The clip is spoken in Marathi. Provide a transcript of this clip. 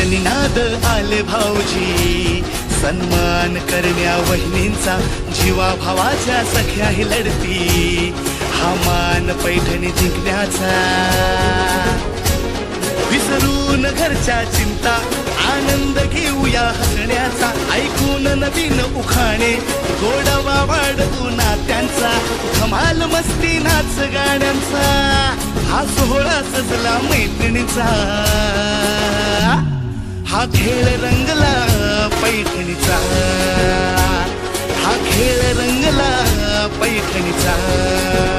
निनाद आले भाऊजी, सन्मान करण्या वहिनींचा, जीवा भावाच्या सख्या ही लढती, हा मान पैठणी जिंकण्याचा. विसरून घरच्या चिंता, आनंद घेऊया हसण्याचा, ऐकून नवीन उखाणे, गोडवा वाढवू नात्यांचा, धमाल मस्ती नाच गाण्यांचा, हा सोहळा सजला मैत्रिणीचा, हा खेळ रंगला पैठणीचा, हा खेळ रंगला पैठणीचा.